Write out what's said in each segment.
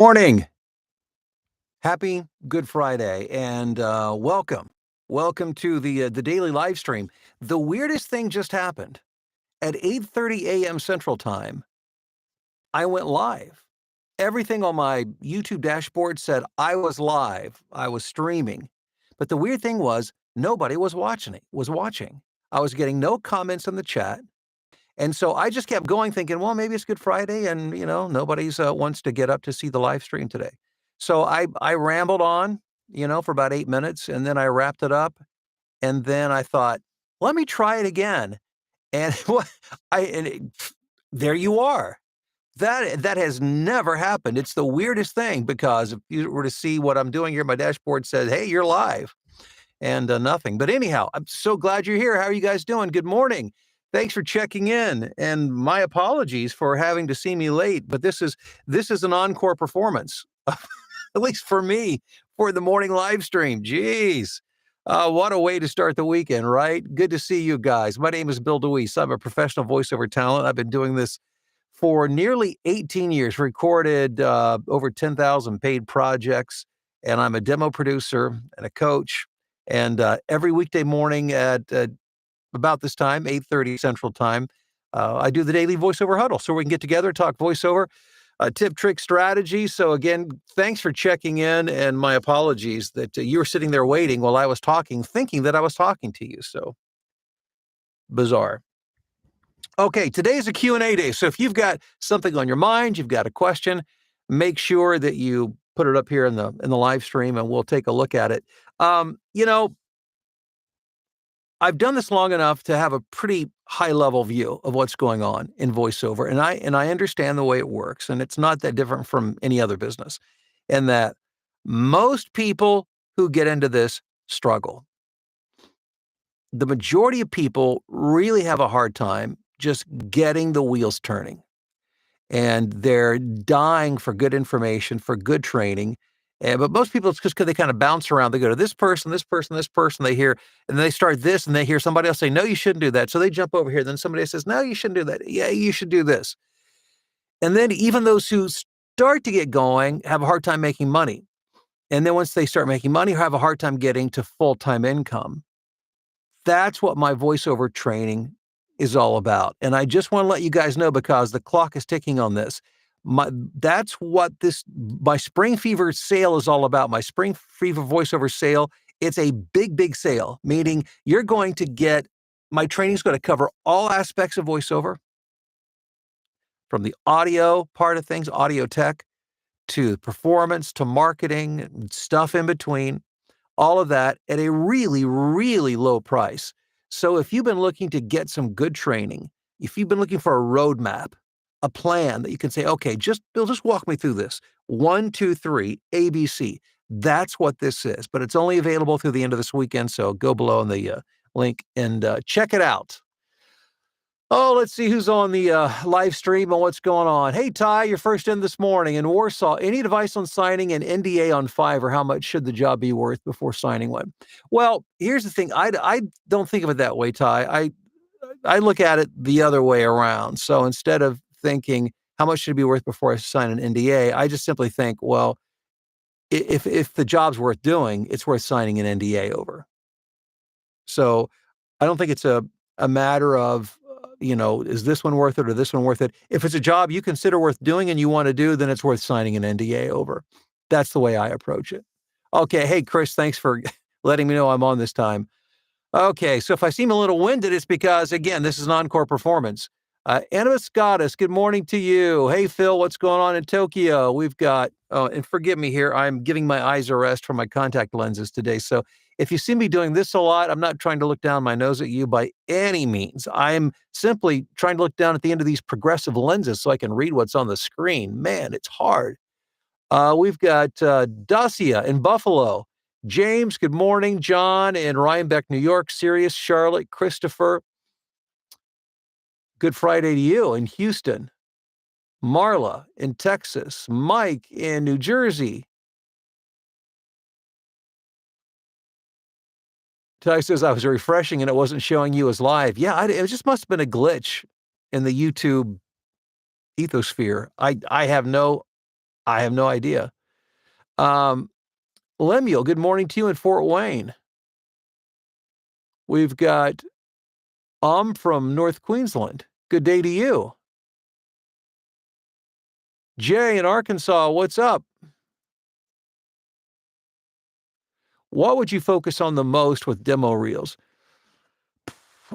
Morning. Happy Good Friday and welcome. Welcome to the daily live stream. The weirdest thing just happened. At 8:30 a.m. Central Time, I went live. Everything on my YouTube dashboard said I was live. I was streaming. But the weird thing was nobody was watching. I was getting no comments in the chat. And so I just kept going thinking, well, maybe it's Good Friday and, nobody's wants to get up to see the live stream today. So I rambled on, for about 8 minutes and then I wrapped it up and then I thought, let me try it again. And what I and it, there you are. That has never happened. It's the weirdest thing because if you were to see what I'm doing here, my dashboard says, "Hey, you're live." And nothing. But anyhow, I'm so glad you're here. How are you guys doing? Good morning. Thanks for checking in. And my apologies for having to see me late, but this is an encore performance, at least for me, for the morning live stream. Jeez. What a way to start the weekend, right? Good to see you guys. My name is Bill DeWeese. I'm a professional voiceover talent. I've been doing this for nearly 18 years, recorded over 10,000 paid projects, and I'm a demo producer and a coach. And every weekday morning at about this time, 8:30 Central Time, I do the daily voiceover huddle so we can get together, talk voiceover, tip, trick, strategy. So again, thanks for checking in, and my apologies that you were sitting there waiting while I was talking, thinking that I was talking to you. So bizarre. Okay, today is a Q&A day. So if you've got something on your mind, you've got a question, make sure that you put it up here in the live stream and we'll take a look at it. Um, you know, I've done this long enough to have a pretty high level view of what's going on in voiceover, and I understand the way it works, and it's not that different from any other business. In that most people who get into this struggle. The majority of people really have a hard time just getting the wheels turning, and they're dying for good information, for good training. But most people, it's just because they kind of bounce around. They go to this person, this person, this person. They hear, and then they start this, and they hear somebody else say, "No, you shouldn't do that." So they jump over here. Then somebody says, "No, you shouldn't do that." "Yeah, you should do this." And then even those who start to get going have a hard time making money. And then once they start making money, have a hard time getting to full time income. That's what my voiceover training is all about. And I just want to let you guys know because the clock is ticking on this. That's what my Spring Fever sale is all about. My Spring Fever voiceover sale. It's a big, big sale, meaning you're going to get my training is going to cover all aspects of voiceover from the audio part of things, audio tech, to performance, to marketing, and stuff in between, all of that at a really, really low price. So if you've been looking to get some good training, if you've been looking for a roadmap, a plan that you can say, okay, Bill, just walk me through this. 1, 2, 3, ABC. That's what this is. But it's only available through the end of this weekend. So go below in the link and check it out. Oh, let's see who's on the live stream and what's going on. Hey, Ty, you're first in this morning in Warsaw. Any advice on signing an NDA on Fiverr? How much should the job be worth before signing one? Well, here's the thing. I don't think of it that way, Ty. I look at it the other way around. So instead of thinking how much should it be worth before I sign an NDA, I just simply think, well, if the job's worth doing, it's worth signing an NDA over. So I don't think it's a matter of, is this one worth it or this one worth it? If it's a job you consider worth doing and you want to do, then it's worth signing an NDA over. That's the way I approach it. Okay. Hey, Chris, thanks for letting me know I'm on this time. Okay. So if I seem a little winded, it's because, again, this is an encore performance. Animus Goddess, good morning to you. Hey, Phil, what's going on in Tokyo? We've got, and forgive me here, I'm giving my eyes a rest from my contact lenses today. So if you see me doing this a lot, I'm not trying to look down my nose at you by any means. I'm simply trying to look down at the end of these progressive lenses so I can read what's on the screen. Man, it's hard. We've got Dacia in Buffalo. James, good morning. John in Rhinebeck, New York. Sirius, Charlotte, Christopher. Good Friday to you in Houston. Marla in Texas. Mike in New Jersey. Ty says, I was refreshing and it wasn't showing you as live. Yeah, it just must have been a glitch in the YouTube ethosphere. I have no I have no idea. Um, Lemuel, good morning to you in Fort Wayne. We've got from North Queensland. Good day to you. Jay in Arkansas, what's up? What would you focus on the most with demo reels?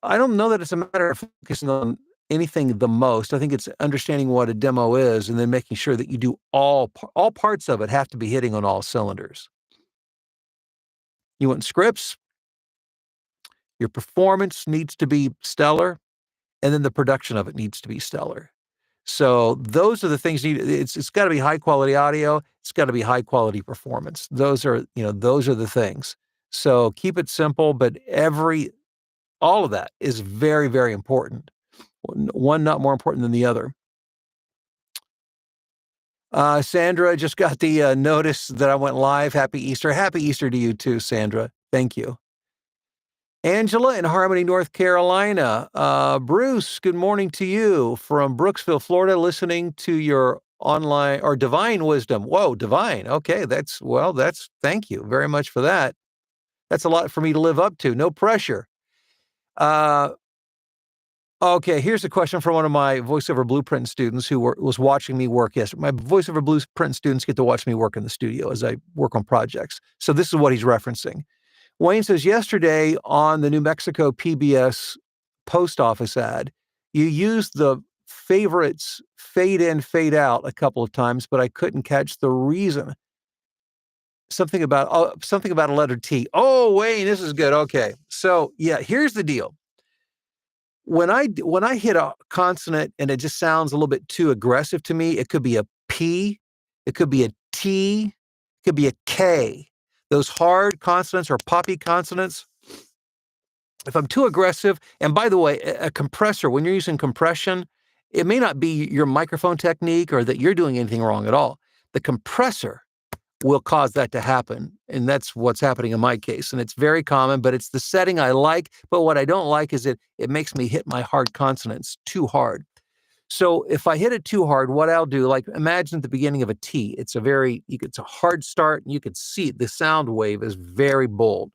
I don't know that it's a matter of focusing on anything the most. I think it's understanding what a demo is and then making sure that you do all parts of it have to be hitting on all cylinders. You want scripts, your performance needs to be stellar, and then the production of it needs to be stellar. So those are the things it's got to be high quality audio, it's got to be high quality performance. Those are the things. So keep it simple, but all of that is very, very important. One not more important than the other. Sandra just got the notice that I went live. Happy Easter. Happy Easter to you too, Sandra. Thank you. Angela in Harmony, North Carolina. Bruce, good morning to you from Brooksville, Florida, listening to your online or divine wisdom. Whoa, divine. Okay, thank you very much for that. That's a lot for me to live up to. No pressure. Okay, here's a question from one of my voiceover blueprint students who was watching me work yesterday. My voiceover blueprint students get to watch me work in the studio as I work on projects. So this is what he's referencing. Wayne says, yesterday on the New Mexico PBS post office ad, you used the favorites fade in, fade out a couple of times, but I couldn't catch the reason. Something about a letter T. Oh, Wayne, this is good. Okay. So yeah, here's the deal. When I hit a consonant and it just sounds a little bit too aggressive to me, it could be a P, it could be a T, it could be a K. Those hard consonants or poppy consonants, if I'm too aggressive, and by the way, a compressor, when you're using compression, it may not be your microphone technique or that you're doing anything wrong at all. The compressor will cause that to happen. And that's what's happening in my case. And it's very common, but it's the setting I like. But what I don't like is it makes me hit my hard consonants too hard. So if I hit it too hard, what I'll do, like imagine at the beginning of a T, it's a hard start and you could see the sound wave is very bold.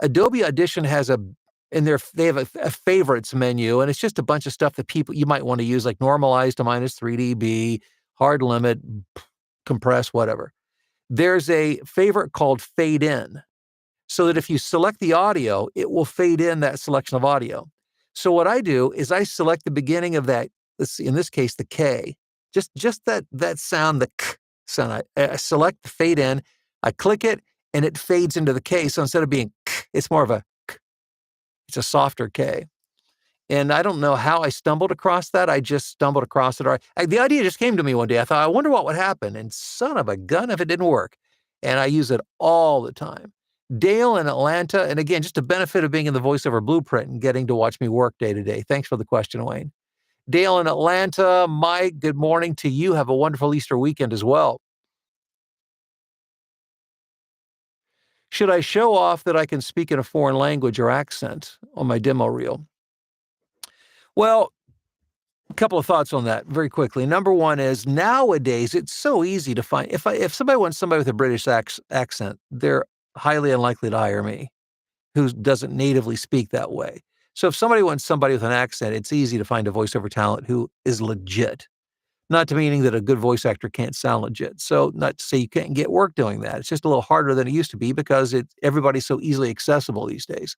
Adobe Audition has they have a favorites menu, and it's just a bunch of stuff that you might want to use, like normalize to -3 dB, hard limit, compress, whatever. There's a favorite called fade in, so that if you select the audio, it will fade in that selection of audio. So what I do is I select the beginning of that, in this case, the K, just that sound, the K sound. I select the fade in, I click it, and it fades into the K. So instead of being K, it's more of a K. It's a softer K. And I don't know how I stumbled across that. I just stumbled across it. The idea just came to me one day. I thought, I wonder what would happen. And son of a gun if it didn't work. And I use it all the time. Dale in Atlanta, and again, just the benefit of being in the voiceover blueprint and getting to watch me work day to day. Thanks for the question, Wayne. Dale in Atlanta, Mike, good morning to you. Have a wonderful Easter weekend as well. Should I show off that I can speak in a foreign language or accent on my demo reel? Well, a couple of thoughts on that very quickly. Number one is nowadays it's so easy to find. If somebody wants somebody with a British accent, they're highly unlikely to hire me, who doesn't natively speak that way. So if somebody wants somebody with an accent, it's easy to find a voiceover talent who is legit. Not to meaning that a good voice actor can't sound legit. So not to say you can't get work doing that. It's just a little harder than it used to be because everybody's so easily accessible these days.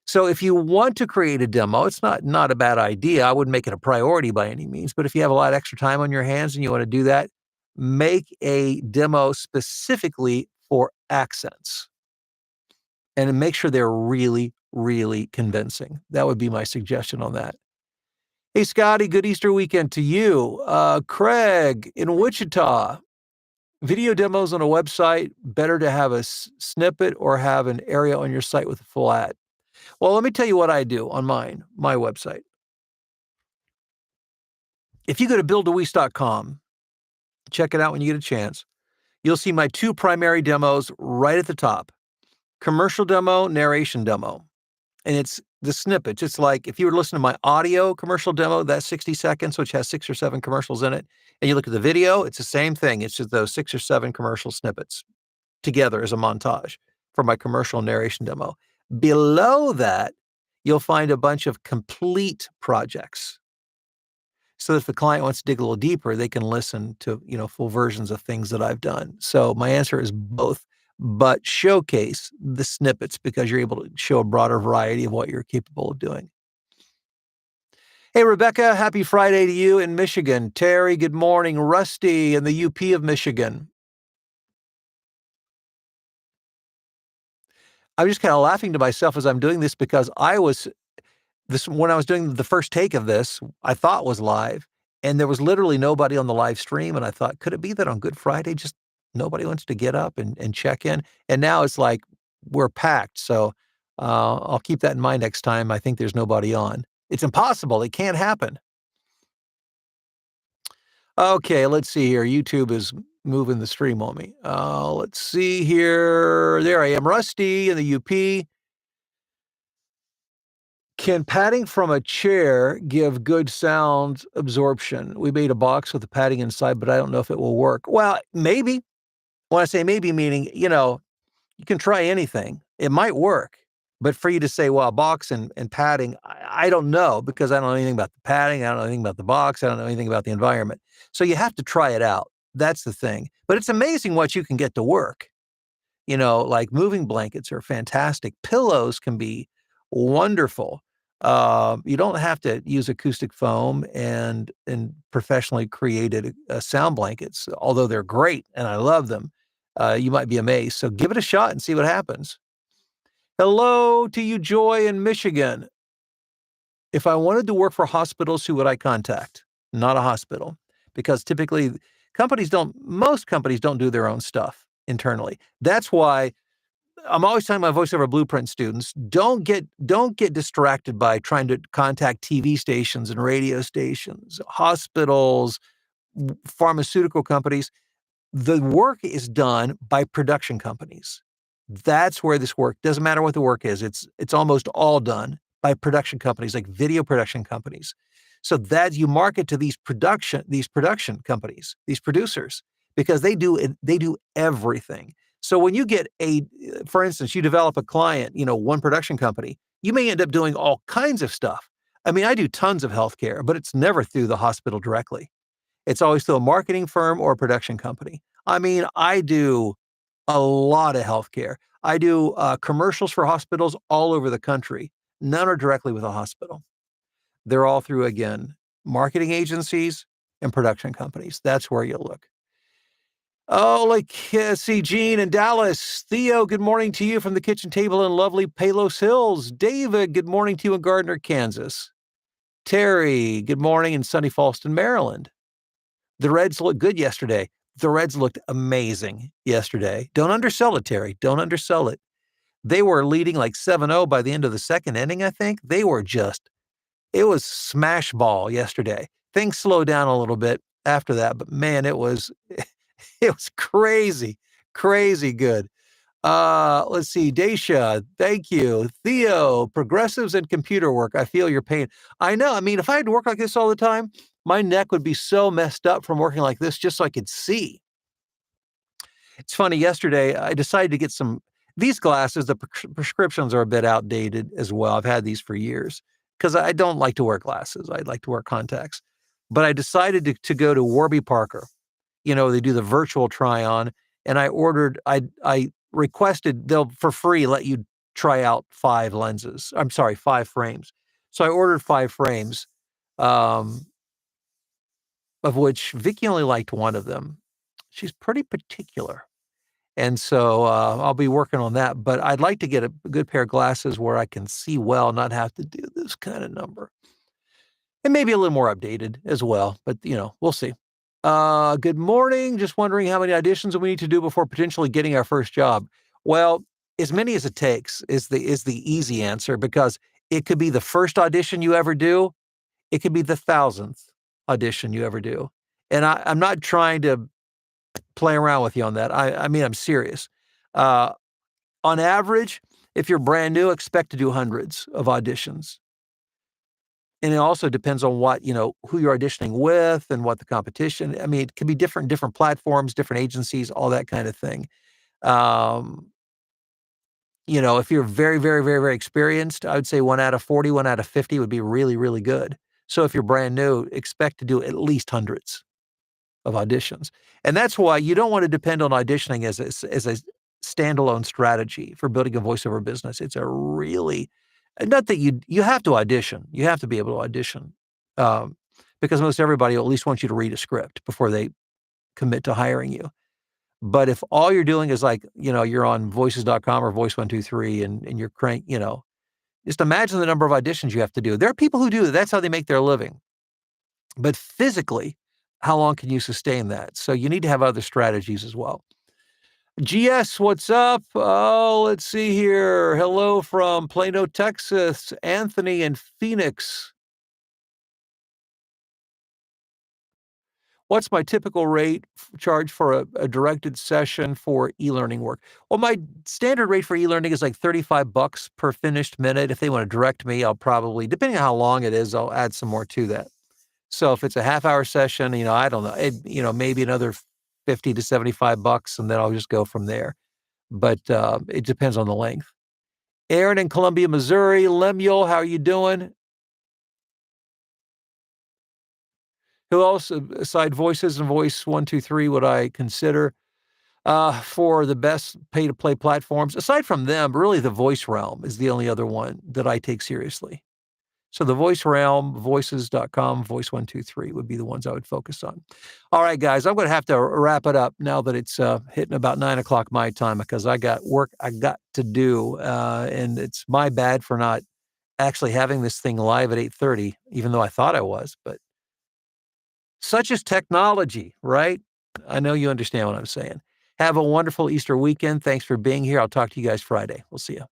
So if you want to create a demo, it's not a bad idea. I wouldn't make it a priority by any means, but if you have a lot of extra time on your hands and you want to do that, make a demo specifically for accents and make sure they're really, really convincing. That would be my suggestion on that. Hey, Scotty, good Easter weekend to you. Craig in Wichita, video demos on a website, better to have a snippet or have an area on your site with a full ad. Well, let me tell you what I do on my website. If you go to builddeweese.com, check it out when you get a chance, you'll see my two primary demos right at the top. Commercial demo, narration demo. And it's the snippets. It's like if you were to listen to my audio commercial demo, that 60 seconds, which has 6 or 7 commercials in it, and you look at the video, it's the same thing. It's just those 6 or 7 commercial snippets together as a montage for my commercial narration demo. Below that, you'll find a bunch of complete projects. So if the client wants to dig a little deeper, they can listen to, full versions of things that I've done. So my answer is both, but showcase the snippets because you're able to show a broader variety of what you're capable of doing. Hey, Rebecca, happy Friday to you in Michigan. Terry, good morning. Rusty in the UP of Michigan. I'm just kind of laughing to myself as I'm doing this because when I was doing the first take of this, I thought was live, and there was literally nobody on the live stream, and I thought, could it be that on Good Friday, just nobody wants to get up and check in? And now it's like we're packed, so I'll keep that in mind next time I think there's nobody on. It's impossible. It can't happen. Okay, let's see here. YouTube is moving the stream on me. Let's see here. There I am, Rusty in the UP. Can padding from a chair give good sound absorption? We made a box with the padding inside, but I don't know if it will work. Well, maybe. When I say maybe, meaning, you can try anything. It might work. But for you to say, well, a box and padding, I don't know because I don't know anything about the padding. I don't know anything about the box. I don't know anything about the environment. So you have to try it out. That's the thing. But it's amazing what you can get to work. Like moving blankets are fantastic. Pillows can be wonderful. You don't have to use acoustic foam and professionally created sound blankets, although they're great and I love them. You might be amazed. So give it a shot and see what happens. Hello to you, Joy in Michigan. If I wanted to work for hospitals, who would I contact? Not a hospital, because typically most companies don't do their own stuff internally. That's why I'm always telling my voiceover blueprint students, don't get distracted by trying to contact TV stations and radio stations, hospitals, pharmaceutical companies. The work is done by production companies. That's where this work doesn't matter what the work is. It's almost all done by production companies, like video production companies. So that you market to these production companies, these producers, because they do everything. So when you get for instance, you develop a client, one production company, you may end up doing all kinds of stuff. I mean, I do tons of healthcare, but it's never through the hospital directly. It's always through a marketing firm or a production company. I mean, I do a lot of healthcare. I do commercials for hospitals all over the country. None are directly with a hospital. They're all through, again, marketing agencies and production companies. That's where you look. Oh, see Gene in Dallas. Theo, good morning to you from the kitchen table in lovely Palos Hills. David, good morning to you in Gardner, Kansas. Terry, good morning in sunny Fallston, Maryland. The Reds looked good yesterday. The Reds looked amazing yesterday. Don't undersell it, Terry. Don't undersell it. They were leading like 7-0 by the end of the second inning, I think. It was smash ball yesterday. Things slowed down a little bit after that, but man, it was crazy, crazy good. Let's see. Daisha, thank you. Theo, progressives and computer work. I feel your pain. I know. I mean, if I had to work like this all the time, my neck would be so messed up from working like this just so I could see. It's funny. Yesterday, I decided to get these glasses. The prescriptions are a bit outdated as well. I've had these for years because I don't like to wear glasses. I like to wear contacts. But I decided to go to Warby Parker. They do the virtual try on, and I requested they'll for free let you try out 5 lenses. I'm sorry, 5 frames. So I ordered 5 frames, of which Vicky only liked one of them. She's pretty particular. And so I'll be working on that. But I'd like to get a good pair of glasses where I can see well, not have to do this kind of number. And maybe a little more updated as well. But, we'll see. Good morning. Just wondering how many auditions we need to do before potentially getting our first job. Well, as many as it takes is the easy answer, because it could be the first audition you ever do. It could be the 1,000th audition you ever do. And I'm not trying to play around with you on that. I mean, I'm serious. On average, If you're brand new, expect to do hundreds of auditions. And it also depends on what, who you're auditioning with and what the competition. I mean, it could be different platforms, different agencies, all that kind of thing. Um, if you're very, very, very, very experienced, I would say 1 out of 40, 1 out of 50 would be really, really good. So if you're brand new, expect to do at least hundreds of auditions. And that's why you don't want to depend on auditioning as a standalone strategy for building a voiceover business. It's a really not that you have to audition. You have to be able to audition. Um, because most everybody will at least want you to read a script before they commit to hiring you. But if all you're doing is like, you're on voices.com or voice 123 and you're just imagine the number of auditions you have to do. There are people who do that. That's how they make their living. But physically, how long can you sustain that? So you need to have other strategies as well. GS, what's up? Oh, let's see here. Hello from Plano, Texas. Anthony in Phoenix. What's my typical rate charge for a directed session for e-learning work? Well, my standard rate for e-learning is like $35 per finished minute. If they want to direct me, I'll probably, depending on how long it is, I'll add some more to that. So if it's a half-hour session, I don't know, maybe another 50 to $75, and then I'll just go from there. But it depends on the length. Aaron in Columbia, Missouri. Lemuel, how are you doing? Who else, aside Voices and Voice 123, would I consider for the best pay-to-play platforms? Aside from them, really the Voice Realm is the only other one that I take seriously. So the Voice Realm, voices.com, Voice 123 would be the ones I would focus on. All right, guys, I'm going to have to wrap it up now that it's hitting about 9 o'clock my time because I got work I got to do. And it's my bad for not actually having this thing live at 8:30, even though I thought I was. But such is technology, right? I know you understand what I'm saying. Have a wonderful Easter weekend. Thanks for being here. I'll talk to you guys Friday. We'll see you.